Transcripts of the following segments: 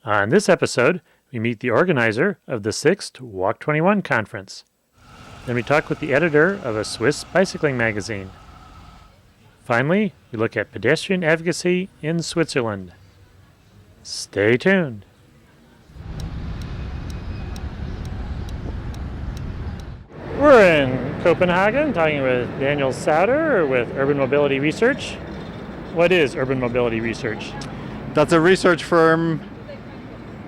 On this episode, we meet the organizer of the 6th Walk 21 conference. Then we talk with the editor of a Swiss bicycling magazine. Finally, we look at pedestrian advocacy in Switzerland. Stay tuned. We're in Copenhagen talking with Daniel Sauter with Urban Mobility Research. What is Urban Mobility Research? That's a research firm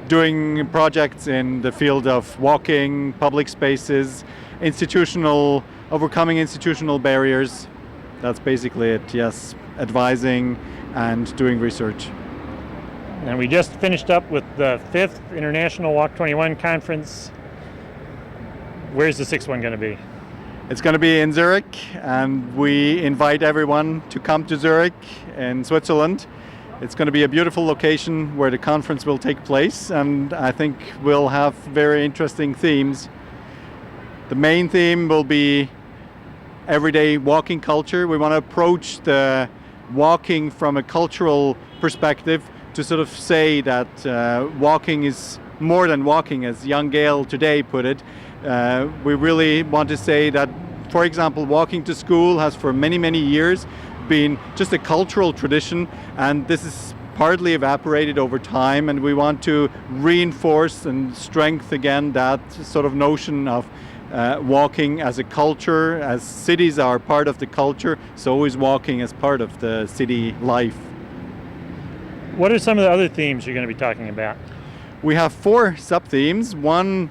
doing projects in the field of walking, public spaces, overcoming institutional barriers. That's basically it, yes. Advising and doing research. And we just finished up with the 5th International Walk 21 conference. Where's the 6th one going to be? It's going to be in Zurich, and we invite everyone to come to Zurich in Switzerland. It's going to be a beautiful location where the conference will take place, and I think we'll have very interesting themes. The main theme will be everyday walking culture. We want to approach the walking from a cultural perspective to sort of say that walking is more than walking, as young Gail today put it. We really want to say that, for example, walking to school has for many, many years been just a cultural tradition, and this is partly evaporated over time, and we want to reinforce and strengthen again that sort of notion of walking as a culture. As cities are part of the culture, so is walking as part of the city life. What are some of the other themes you're going to be talking about? We have 4 sub-themes. One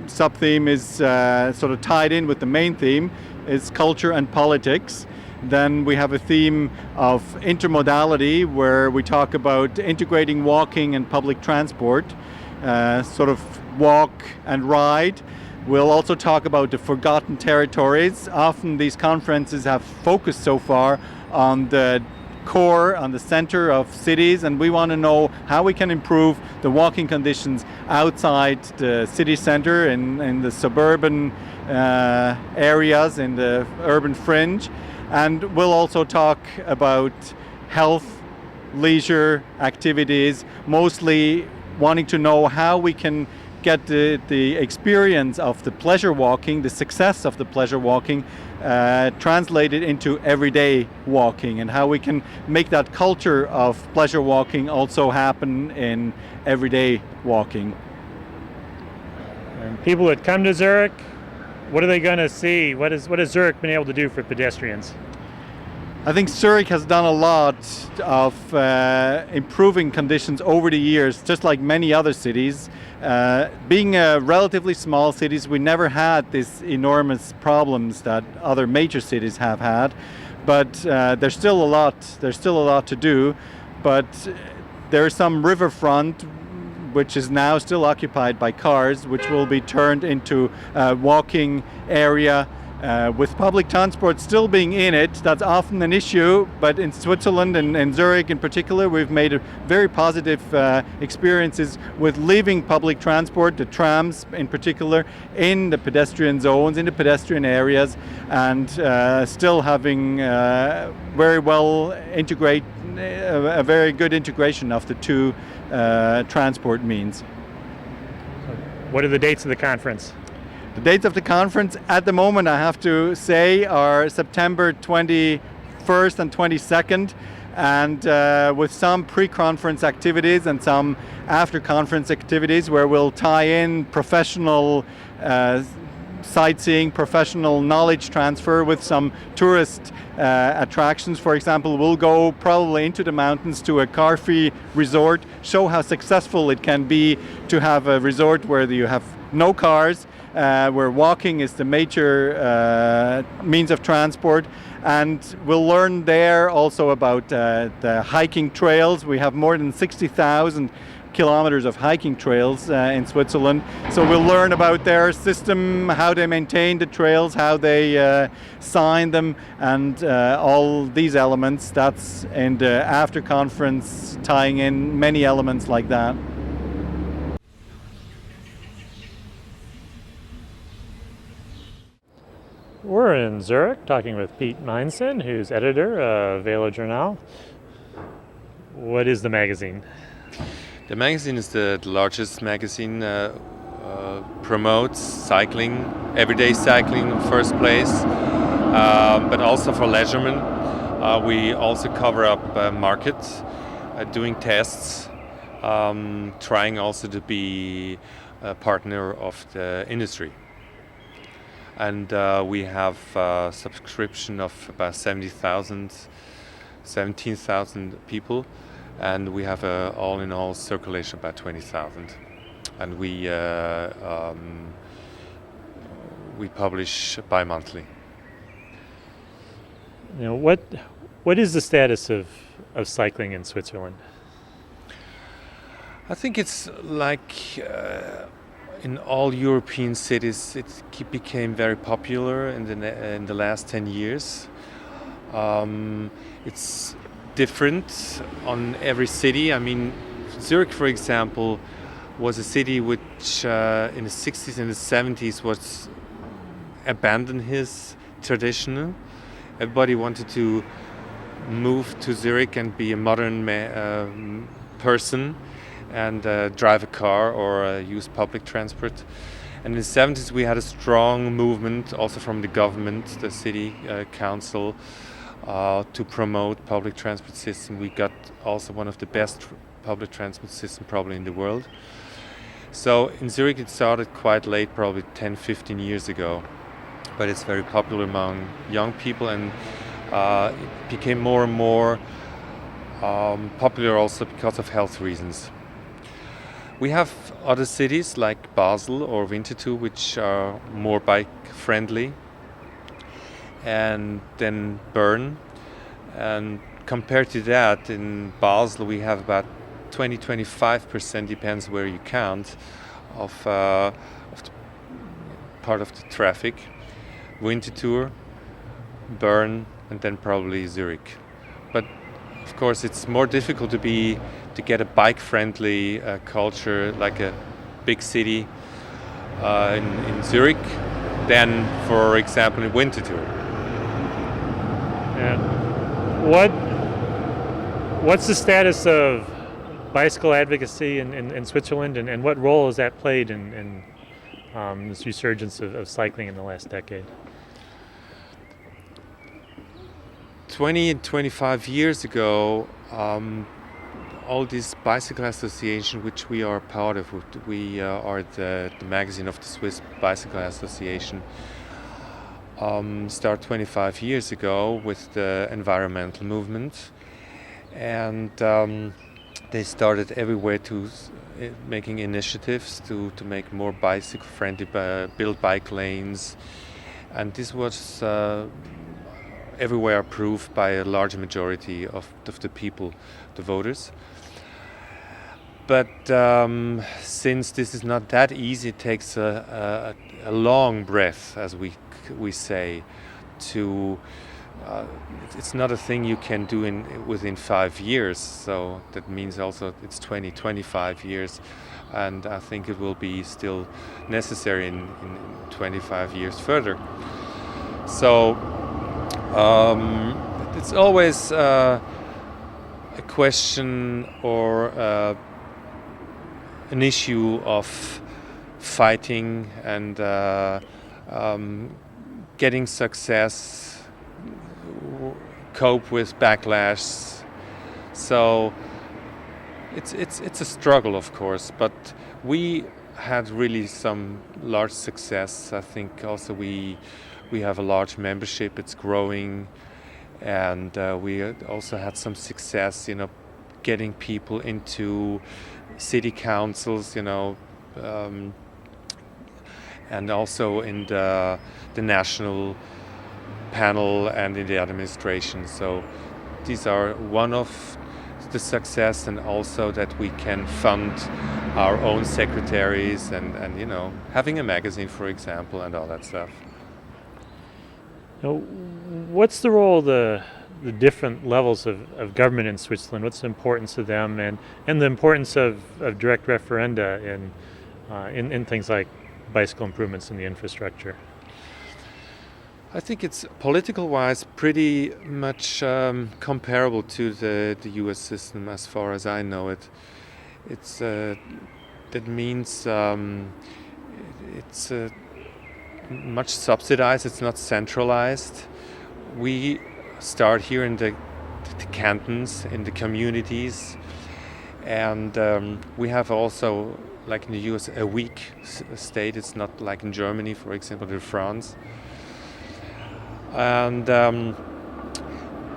sub-theme is sort of tied in with the main theme, is culture and politics. Then we have a theme of intermodality, where we talk about integrating walking and public transport, sort of walk and ride. We'll also talk about the forgotten territories. Often these conferences have focused so far on the core, on the center of cities, and we want to know how we can improve the walking conditions outside the city center, in the suburban areas, in the urban fringe. And we'll also talk about health, leisure activities, mostly wanting to know how we can get the experience of the pleasure walking, the success of the pleasure walking, translated into everyday walking, and how we can make that culture of pleasure walking also happen in everyday walking. And people that come to Zurich, what are they going to see? What has Zurich been able to do for pedestrians? I think Zurich has done a lot of improving conditions over the years, just like many other cities. Being a relatively small cities, we never had these enormous problems that other major cities have had. But there's still a lot to do. But there's some riverfront which is now still occupied by cars, which will be turned into a walking area. With public transport still being in it, that's often an issue, but in Switzerland and Zurich in particular, we've made very positive experiences with leaving public transport, the trams in particular, in the pedestrian zones, in the pedestrian areas, and still having very good integration of the two transport means. What are the dates of the conference? The dates of the conference at the moment, I have to say, are September 21st and 22nd, and with some pre-conference activities and some after-conference activities where we'll tie in professional sightseeing, professional knowledge transfer with some tourist attractions. For example, we'll go probably into the mountains to a car-free resort, show how successful it can be to have a resort where you have no cars, where walking is the major means of transport. And we'll learn there also about the hiking trails. We have more than 60,000 kilometers of hiking trails in Switzerland. So we'll learn about their system, how they maintain the trails, how they sign them, and all these elements. That's in the after conference, tying in many elements like that. We're in Zurich talking with Pete Meinson, who's editor of Velo Journal. What is the magazine? The magazine is the largest magazine, promotes cycling, everyday cycling in first place, but also for leisurement. We also cover up markets, doing tests, trying also to be a partner of the industry. And we have a subscription of about 17,000 people, and we have all in all circulation about 20,000. And we publish bi-monthly. What is the status of cycling in Switzerland? I think it's like in all European cities, it became very popular in the last 10 years. It's different on every city. I mean, Zurich, for example, was a city which in the 60s and the 70s was abandoned his traditional. Everybody wanted to move to Zurich and be a modern person and drive a car or use public transport. And in the 70s we had a strong movement also from the government, the city council, to promote public transport system. We got also one of the best public transport system probably in the world. So in Zurich it started quite late, probably 10-15 years ago, but it's very popular among young people, and it became more and more popular also because of health reasons. We have other cities like Basel or Winterthur which are more bike friendly, and then Bern. And compared to that, in Basel we have about 20-25%, depends where you count, of the part of the traffic. Winterthur, Bern, and then probably Zurich. But of course it's more difficult to get a bike-friendly culture like a big city in Zurich than, for example, in Winterthur. And what's the status of bicycle advocacy in Switzerland, and what role has that played in this resurgence of cycling in the last decade? 20 and 25 years ago, all these bicycle associations which we are part of, we are the magazine of the Swiss Bicycle Association, started 25 years ago with the environmental movement, and they started everywhere to making initiatives to make more bicycle friendly, build bike lanes, and this was everywhere approved by a large majority of the people, the voters. But since this is not that easy, it takes a long breath, as we say, to it's not a thing you can do within 5 years. So that means also it's 20-25 years, and I think it will be still necessary in 25 years further. So it's always a question or an issue of fighting and getting success, cope with backlash. So it's a struggle, of course, but we had really some large success. I think also we have a large membership, it's growing, and we also had some success, getting people into city councils, and also in the national panel and in the administration. So these are one of the success, and also that we can fund our own secretaries and having a magazine, for example, and all that stuff. What's the role of the different levels of government in Switzerland? What's the importance of them, and the importance of direct referenda in things like bicycle improvements in the infrastructure? I think it's political-wise pretty much comparable to the US system as far as I know it. It's that means it's much subsidized. It's not centralized. We start here in the cantons, in the communities, and we have also, like in the US, a weak state. It's not like in Germany, for example, in France. And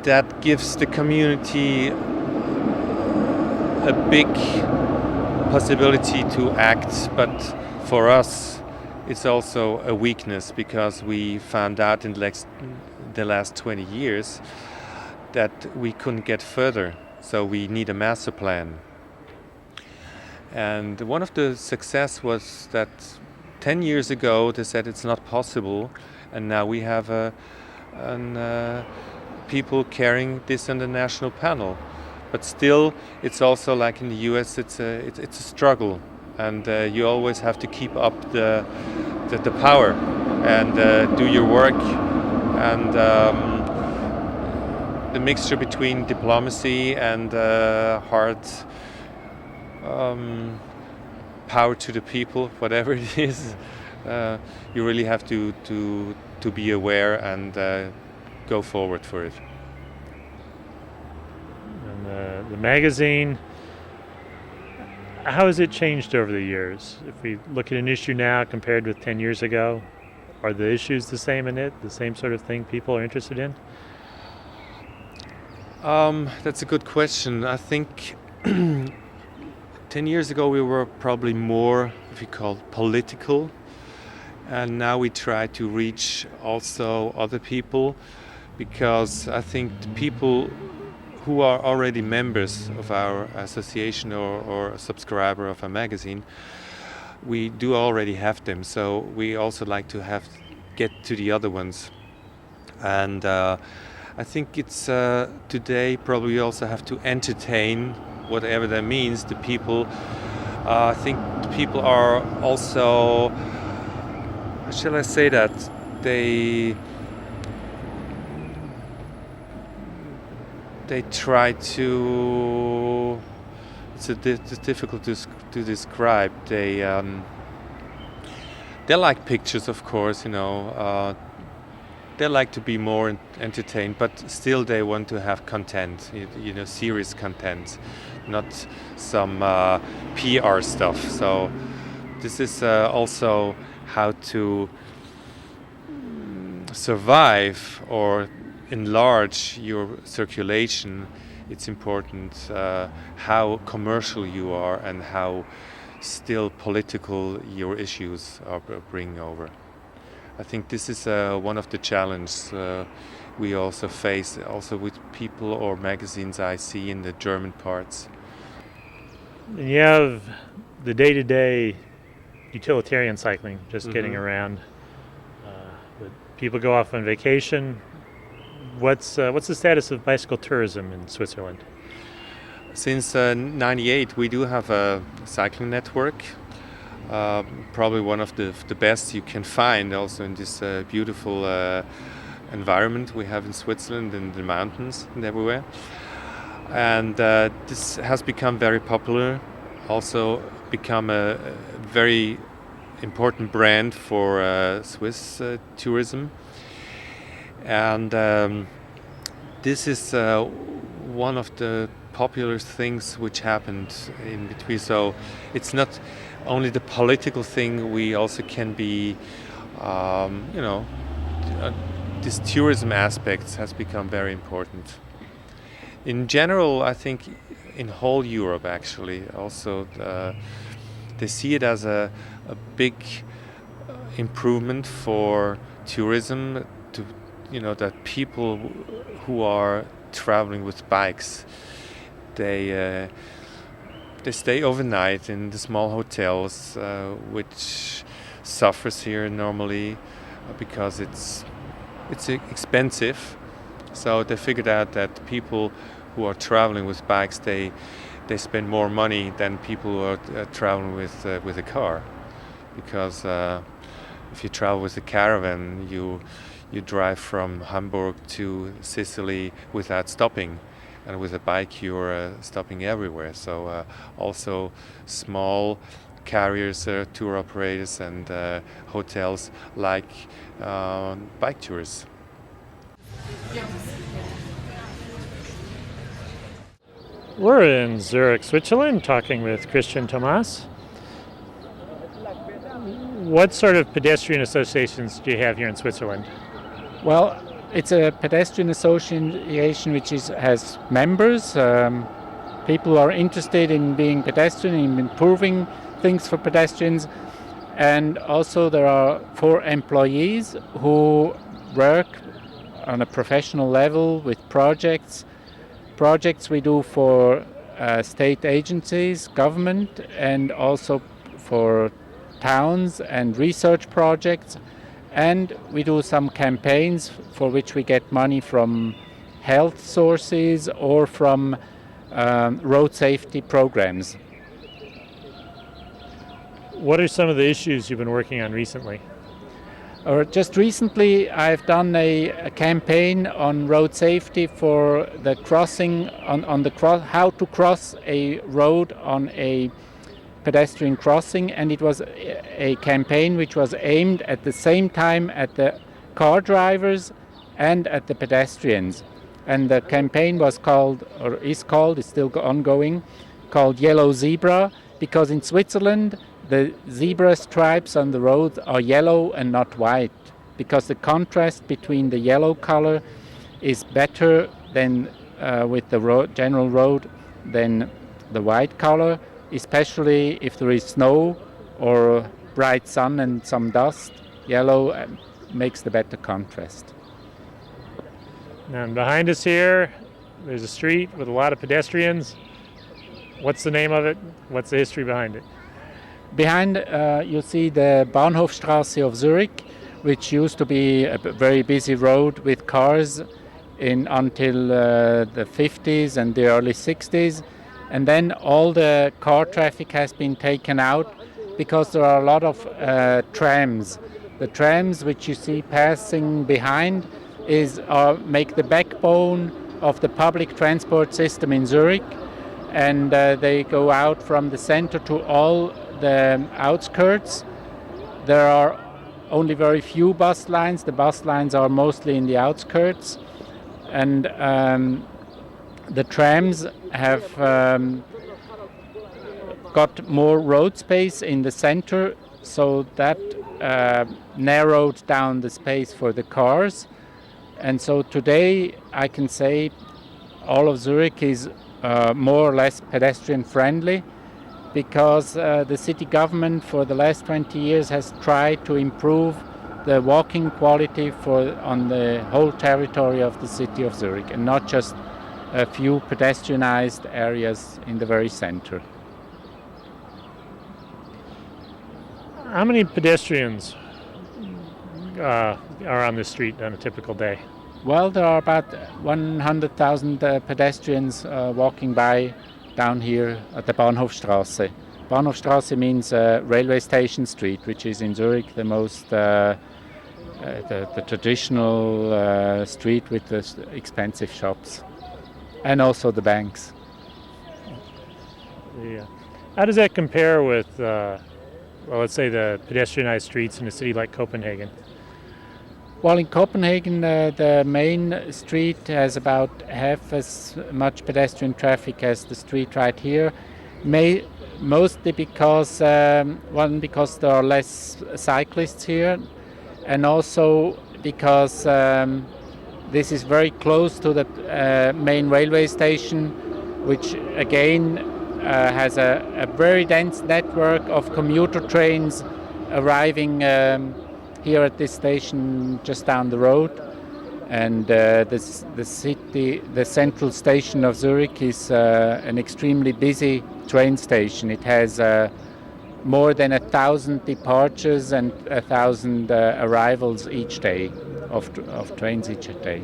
that gives the community a big possibility to act, but for us it's also a weakness, because we found out in the last 20 years that we couldn't get further, so we need a master plan. And one of the success was that 10 years ago they said it's not possible, and now we have people carrying this on the national panel. But still, it's also like in the US, it's a struggle, and you always have to keep up the power and do your work, and the mixture between diplomacy and hard power to the people, whatever it is, you really have to be aware and go forward for it. And the magazine, how has it changed over the years? If we look at an issue now compared with 10 years ago, are the issues the same in it, the same sort of thing people are interested in? That's a good question. I think 10 years ago we were probably more, if you call it, political, and now we try to reach also other people, because I think the people who are already members of our association or a subscriber of a magazine, we do already have them, so we also like to get to the other ones. And I think it's today probably we also have to entertain, whatever that means, the people. I think the people are also, shall I say that, they try to, it's difficult to describe. They like pictures, of course, they like to be more entertained, but still they want to have content, serious content, not some PR stuff. So this is also how to survive or enlarge your circulation. It's important how commercial you are and how still political your issues are bringing over. I think this is one of the challenges we also face, also with people or magazines I see in the German parts. And you have the day-to-day utilitarian cycling, just getting around. But people go off on vacation. What's the status of bicycle tourism in Switzerland? Since '98, we do have a cycling network. Probably one of the best you can find also in this beautiful environment we have in Switzerland, in the mountains and everywhere. And this has become very popular, also become a very important brand for Swiss tourism. And this is one of the popular things which happened in between. So it's not only the political thing, we also can be, this tourism aspect has become very important. In general, I think in whole Europe actually, also they see it as a big improvement for tourism, that people who are traveling with bikes, they stay overnight in the small hotels, which suffers here normally because it's expensive. So they figured out that people who are traveling with bikes, they spend more money than people who are traveling with a car, because if you travel with a caravan, you drive from Hamburg to Sicily without stopping, and with a bike you're stopping everywhere. So also small carriers, tour operators, and hotels like bike tours. We're in Zurich, Switzerland, talking with Christian Thomas. What sort of pedestrian associations do you have here in Switzerland? Well, it's a pedestrian association which has members. People are interested in being pedestrian, in improving things for pedestrians. And also there are 4 employees who work on a professional level with projects. Projects we do for state agencies, government, and also for towns and research projects. And we do some campaigns for which we get money from health sources or from road safety programs. What are some of the issues you've been working on recently? Just recently, I've done a campaign on road safety for the crossing how to cross a road on a pedestrian crossing, and it was a campaign which was aimed at the same time at the car drivers and at the pedestrians. And the campaign was called, or is called, it's still ongoing, called Yellow Zebra, because in Switzerland the zebra stripes on the road are yellow and not white, because the contrast between the yellow color is better than with the general road than the white color, especially if there is snow or bright sun and some dust. Yellow makes the better contrast. And behind us here, there's a street with a lot of pedestrians. What's the name of it? What's the history behind it? Behind you see the Bahnhofstrasse of Zurich, which used to be a very busy road with cars until the 50s and the early 60s. And then all the car traffic has been taken out because there are a lot of trams. The trams which you see passing behind make the backbone of the public transport system in Zurich, and they go out from the center to all the outskirts. There are only very few bus lines. The bus lines are mostly in the outskirts, and the trams have got more road space in the center, so that narrowed down the space for the cars. And so today I can say all of Zurich is more or less pedestrian friendly, because the city government for the last 20 years has tried to improve the walking quality on the whole territory of the city of Zurich, and not just a few pedestrianized areas in the very center. How many pedestrians are on this street on a typical day? Well, there are about 100,000 pedestrians walking by down here at the Bahnhofstrasse. Bahnhofstrasse means railway station street, which is in Zurich the most the traditional street with the expensive shops, and also the banks. Yeah. How does that compare with, let's say, the pedestrianized streets in a city like Copenhagen? Well, in Copenhagen, the main street has about half as much pedestrian traffic as the street right here. Mostly because, because there are less cyclists here, and also because this is very close to the main railway station, which again has a very dense network of commuter trains arriving here at this station just down the road. And the central station of Zurich is an extremely busy train station. It has more than 1,000 departures and 1,000 arrivals each day of trains each day.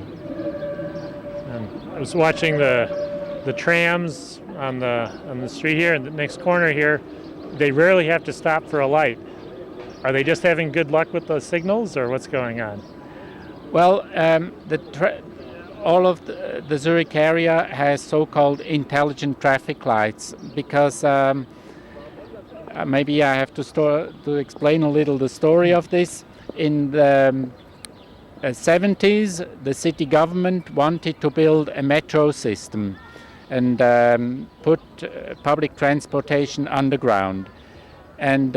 I was watching the trams on the street here, in the next corner here. They rarely have to stop for a light. Are they just having good luck with the signals, or what's going on? Well, all of the Zurich area has so-called intelligent traffic lights, because maybe I have to explain a little the story of this. In the 70s, the city government wanted to build a metro system and put public transportation underground. And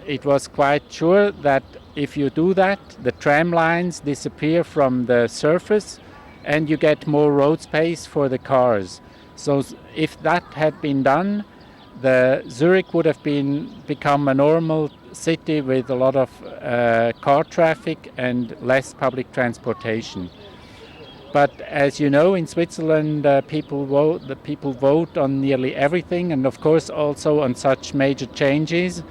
it was quite sure that if you do that, the tram lines disappear from the surface and you get more road space for the cars. So if that had been done, the Zurich would have become a normal city with a lot of car traffic and less public transportation. But as you know, in Switzerland, people vote on nearly everything, and of course also on such major changes.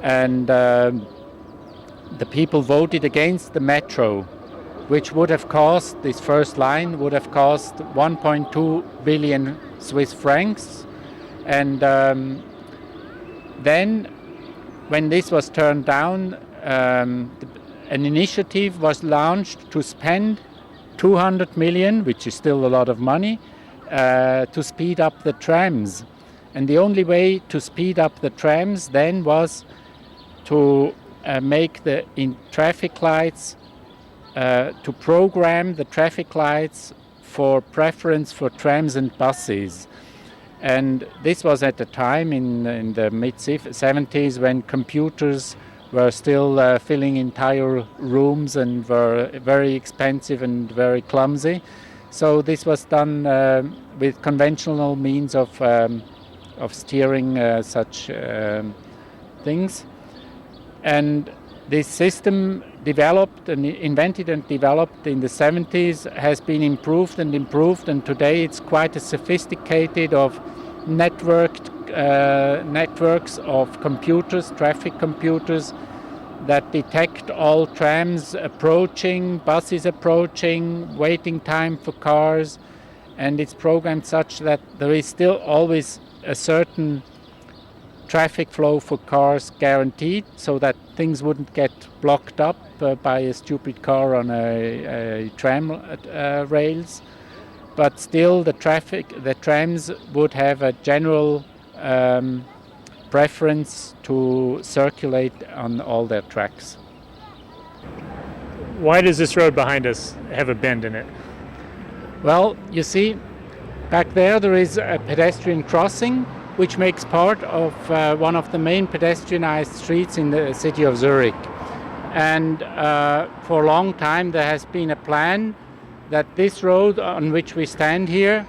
And the people voted against the metro, which would have cost, this first line would have cost 1.2 billion Swiss francs. And then, when this was turned down, an initiative was launched to spend 200 million, which is still a lot of money, to speed up the trams. And the only way to speed up the trams then was to make the traffic lights, to program the traffic lights for preference for trams and buses. And this was at the time in the mid-70s when computers were still filling entire rooms and were very expensive and very clumsy. So this was done with conventional means of steering such things. And this system developed and invented and developed in the 70s has been improved, and today it's quite a sophisticated of networks of computers, traffic computers, that detect all trams approaching, buses approaching, waiting time for cars, and it's programmed such that there is still always a certain traffic flow for cars guaranteed, so that things wouldn't get blocked up by a stupid car on a tram rails. But still the trams would have a general preference to circulate on all their tracks. Why does this road behind us have a bend in it? Well, you see, back there is a pedestrian crossing, which makes part of one of the main pedestrianized streets in the city of Zurich. And for a long time there has been a plan that this road on which we stand here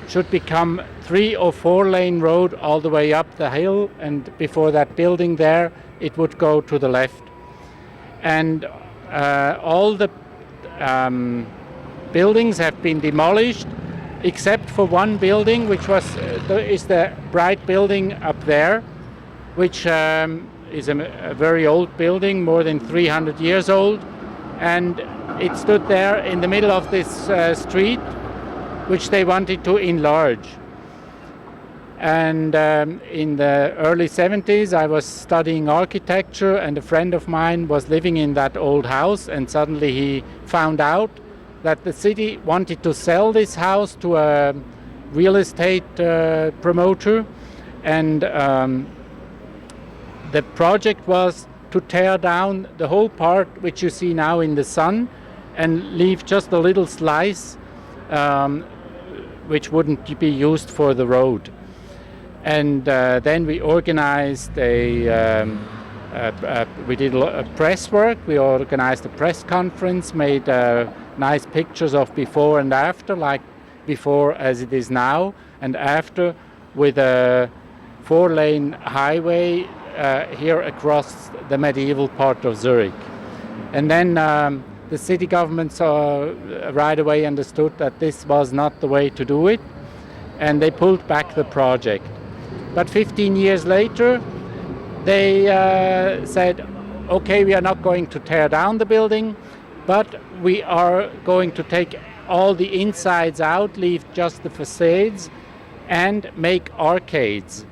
should become 3 or 4 lane road all the way up the hill, and before that building there it would go to the left. And all the buildings have been demolished except for one building, which is the bright building up there, which is a very old building, more than 300 years old, and it stood there in the middle of this street, which they wanted to enlarge. And in the early 70s, I was studying architecture, and a friend of mine was living in that old house, and suddenly he found out that the city wanted to sell this house to a real estate promoter, and the project was to tear down the whole part which you see now in the sun and leave just a little slice which wouldn't be used for the road. And then we organized we did a press work. We organized a press conference, made nice pictures of before and after, like before as it is now, and after with a 4-lane highway here across the medieval part of Zurich. And then the city government right away understood that this was not the way to do it, and they pulled back the project. But 15 years later, they said, okay, we are not going to tear down the building, but we are going to take all the insides out, leave just the facades, and make arcades.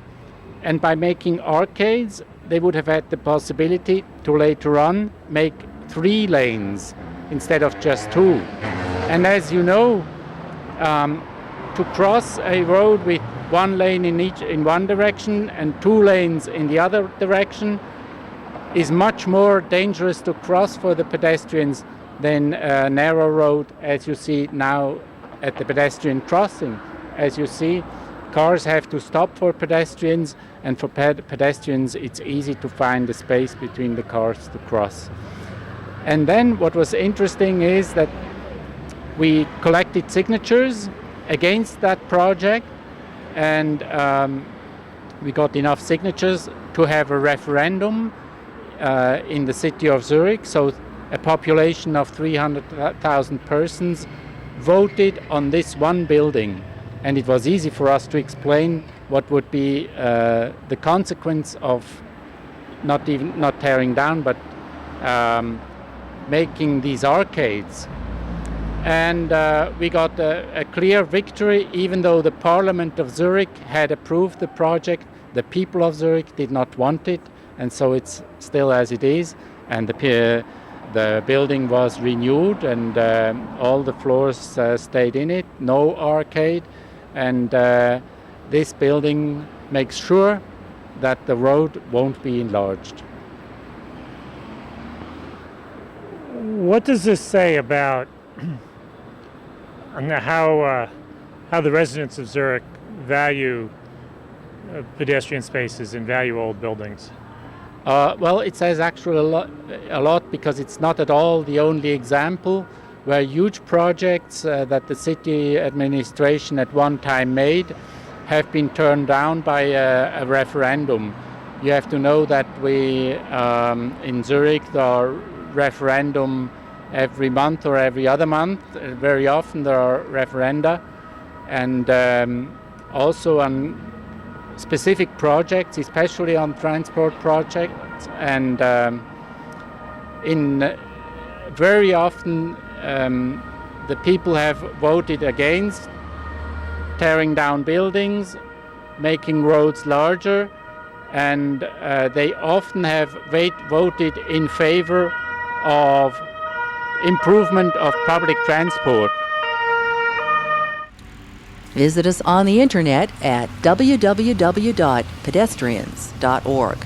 And by making arcades, they would have had the possibility to later on make 3 lanes instead of just 2. And as you know, to cross a road with one lane in one direction and two lanes in the other direction is much more dangerous to cross for the pedestrians than a narrow road, as you see now at the pedestrian crossing. As you see, cars have to stop for pedestrians, and for pedestrians it's easy to find the space between the cars to cross. And then what was interesting is that we collected signatures against that project, and we got enough signatures to have a referendum in the city of Zurich. So a population of 300,000 persons voted on this one building, and it was easy for us to explain what would be the consequence of not tearing down, but making these arcades. And we got a clear victory, even though the Parliament of Zurich had approved the project. The people of Zurich did not want it, and so it's still as it is. And the building was renewed, and all the floors stayed in it, no arcade. And this building makes sure that the road won't be enlarged. What does this say about how the residents of Zurich value pedestrian spaces and value old buildings? Well, it says actually a lot, because it's not at all the only example where huge projects that the city administration at one time made have been turned down by a referendum. You have to know that we in Zurich there are referendum every month or every other month. Very often there are referenda, and also on specific projects, especially on transport projects, and very often the people have voted against tearing down buildings, making roads larger, and they often have voted in favor of improvement of public transport. Visit us on the internet at www.pedestrians.org.